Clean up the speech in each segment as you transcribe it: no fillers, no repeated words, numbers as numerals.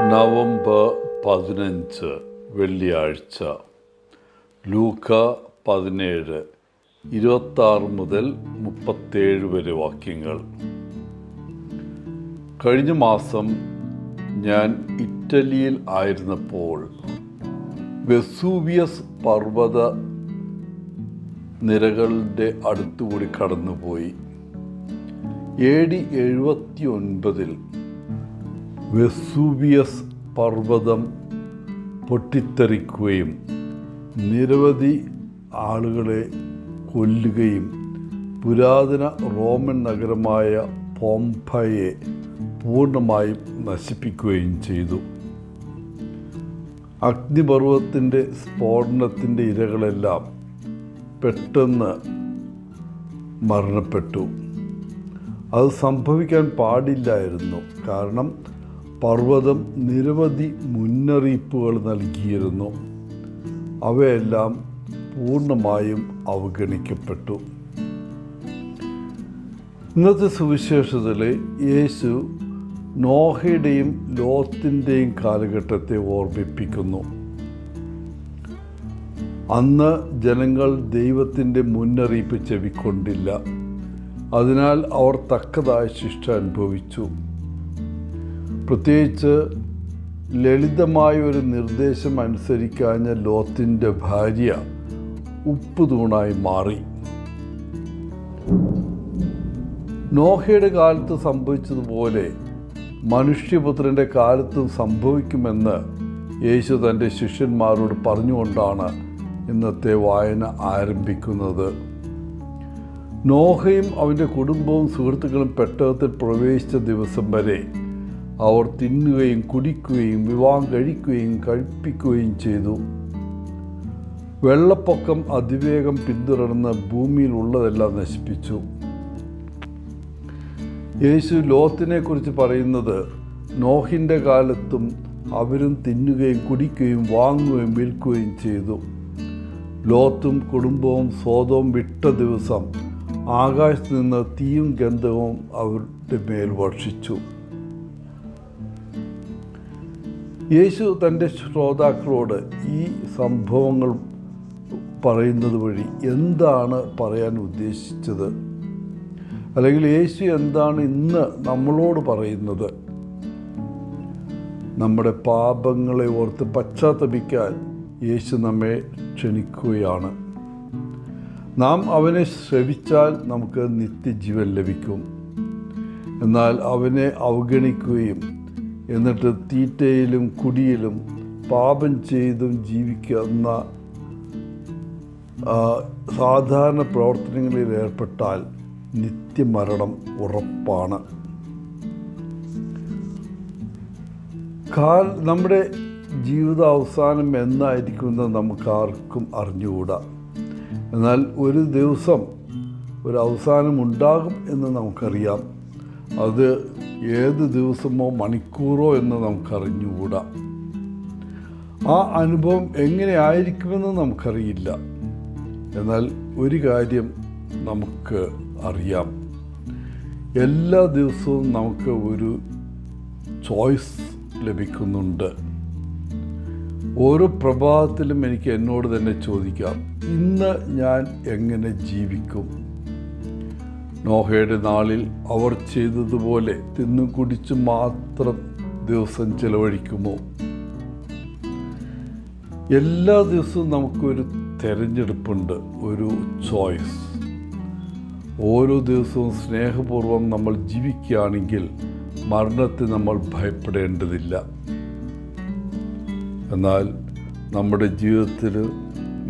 November 15 വെള്ളിയാഴ്ച. ലൂക്ക 17 26 മുതൽ 37 വരെ വാക്യങ്ങൾ. കഴിഞ്ഞ മാസം ഞാൻ ഇറ്റലിയിൽ ആയിരുന്നപ്പോൾ വെസൂവിയസ് പർവ്വത നിരകളുടെ അടുത്തുകൂടി കടന്നുപോയി. AD 79 വെസൂവിയസ് പർവ്വതം പൊട്ടിത്തെറിക്കുകയും നിരവധി ആളുകളെ കൊല്ലുകയും പുരാതന റോമൻ നഗരമായ പോംപയെ പൂർണ്ണമായും നശിപ്പിക്കുകയും ചെയ്തു. അഗ്നിപർവ്വതത്തിൻ്റെ സ്ഫോടനത്തിൻ്റെ ഇരകളെല്ലാം പെട്ടെന്ന് മരണപ്പെട്ടു. അത് സംഭവിക്കാൻ പാടില്ലായിരുന്നു. കാരണം പർവ്വതം നിരവധി മുന്നറിയിപ്പുകൾ നൽകിയിരുന്നു. അവയെല്ലാം പൂർണ്ണമായും അവഗണിക്കപ്പെട്ടു. ഇന്നത്തെ സുവിശേഷത്തിൽ യേശു നോഹയുടെയും ലോത്തിൻ്റെയും കാലഘട്ടത്തെ ഓർമ്മിപ്പിക്കുന്നു. അന്ന് ജനങ്ങൾ ദൈവത്തിൻ്റെ മുന്നറിയിപ്പ് ചെവിക്കൊണ്ടില്ല. അതിനാൽ അവർ തക്കതായ ശിക്ഷ അനുഭവിച്ചു. പ്രത്യേകിച്ച് ലളിതമായ ഒരു നിർദ്ദേശം അനുസരിക്കാഞ്ഞ ലോത്തിൻ്റെ ഭാര്യ ഉപ്പുതൂണായി മാറി. നോഹയുടെ കാലത്ത് സംഭവിച്ചതുപോലെ മനുഷ്യപുത്രൻ്റെ കാലത്തും സംഭവിക്കുമെന്ന് യേശു തൻ്റെ ശിഷ്യന്മാരോട് പറഞ്ഞുകൊണ്ടാണ് ഇന്നത്തെ വായന ആരംഭിക്കുന്നത്. നോഹയും അവൻ്റെ കുടുംബവും സുഹൃത്തുക്കളും പെട്ടകത്തിൽ പ്രവേശിച്ച ദിവസം വരെ അവർ തിന്നുകയും കുടിക്കുകയും വിവാഹം കഴിപ്പിക്കുകയും ചെയ്തു. വെള്ളപ്പൊക്കം അതിവേഗം പിന്തുടർന്ന് ഭൂമിയിൽ ഉള്ളതെല്ലാം നശിപ്പിച്ചു. യേശു ലോത്തിനെ കുറിച്ച് പറയുന്നത്, നോഹിൻ്റെ കാലത്തും അവരും തിന്നുകയും കുടിക്കുകയും വാങ്ങുകയും വിൽക്കുകയും ചെയ്തു. ലോത്തും കുടുംബവും സോദോം വിട്ട ദിവസം ആകാശത്ത് നിന്ന് തീയും ഗന്ധവും അവരുടെ മേൽ വർഷിച്ചു. യേശു തൻ്റെ ശ്രോതാക്കളോട് ഈ സംഭവങ്ങൾ പറയുന്നത് വഴി എന്താണ് പറയാൻ ഉദ്ദേശിച്ചത്? അല്ലെങ്കിൽ യേശു എന്താണ് ഇന്ന് നമ്മളോട് പറയുന്നത്? നമ്മുടെ പാപങ്ങളെ ഓർത്ത് പശ്ചാത്തപിക്കാൻ യേശു നമ്മെ ക്ഷണിക്കുകയാണ്. നാം അവനെ ശ്രവിച്ചാൽ നമുക്ക് നിത്യജീവൻ ലഭിക്കും. എന്നാൽ അവനെ അവഗണിക്കുകയും എന്നിട്ട് തീറ്റയിലും കുടിയിലും പാപം ചെയ്തും ജീവിക്കുന്ന സാധാരണ പ്രവർത്തനങ്ങളിൽ ഏർപ്പെട്ടാൽ നിത്യമരണം ഉറപ്പാണ്. നമ്മുടെ ജീവിതാവസാനം എന്നായിരിക്കുമെന്ന് നമുക്കാർക്കും അറിഞ്ഞുകൂടാ. എന്നാൽ ഒരു ദിവസം ഒരു അവസാനം ഉണ്ടാകും എന്ന് നമുക്കറിയാം. അത് ഏത് ദിവസമോ മണിക്കൂറോ എന്ന് നമുക്കറിഞ്ഞുകൂടാ. ആ അനുഭവം എങ്ങനെ ആയിരിക്കുമെന്ന് നമുക്കറിയില്ല. എന്നാൽ ഒരു കാര്യം നമുക്ക് അറിയാം, എല്ലാ ദിവസവും നമുക്ക് ഒരു ചോയ്സ് ലഭിക്കുന്നുണ്ട്. ഓരോ പ്രഭാതത്തിലും എനിക്ക് എന്നോട് തന്നെ ചോദിക്കാം, ഇന്ന് ഞാൻ എങ്ങനെ ജീവിക്കും? നോഹയുടെ നാളിൽ അവർ ചെയ്തതുപോലെ തിന്നും കുടിച്ചും മാത്രം ദിവസം ചെലവഴിക്കുമോ? എല്ലാ ദിവസവും നമുക്കൊരു തിരഞ്ഞെടുപ്പുണ്ട്, ഒരു ചോയ്സ്. ഓരോ ദിവസവും സ്നേഹപൂർവ്വം നമ്മൾ ജീവിക്കുകയാണെങ്കിൽ മരണത്തെ നമ്മൾ ഭയപ്പെടേണ്ടതില്ല. എന്നാൽ നമ്മുടെ ജീവിതത്തിൽ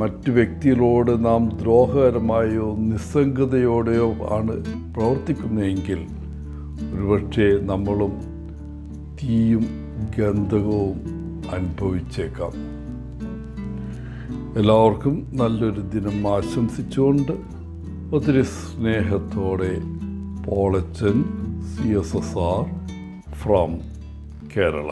മറ്റു വ്യക്തികളോട് നാം ദ്രോഹകരമായോ നിസ്സംഗതയോടെയോ ആണ് പ്രവർത്തിക്കുന്നതെങ്കിൽ ഒരുപക്ഷെ നമ്മളും തീയും ഗന്ധകവും അനുഭവിച്ചേക്കാം. എല്ലാവർക്കും നല്ലൊരു ദിനം ആശംസിച്ചുകൊണ്ട് ഒത്തിരി സ്നേഹത്തോടെ പോളച്ചൻ CSSR ഫ്രം കേരള.